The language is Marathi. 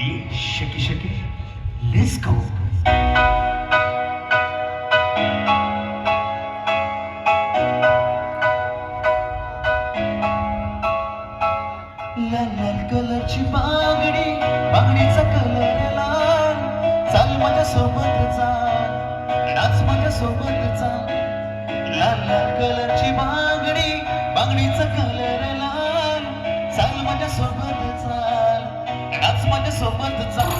Shake it, shake it. Let's go. लाल लाल कलरची बांगडी, बांगडीचा कलर लाल. चाल माझ्या सोबत चाल, नाच माझ्या सोबत चाल. लाल लाल कलरची बांगडी, बांगडीचा कलर लाल. चाल माझ्या सोबत चाल, नाच माझ्या सोबत चाल.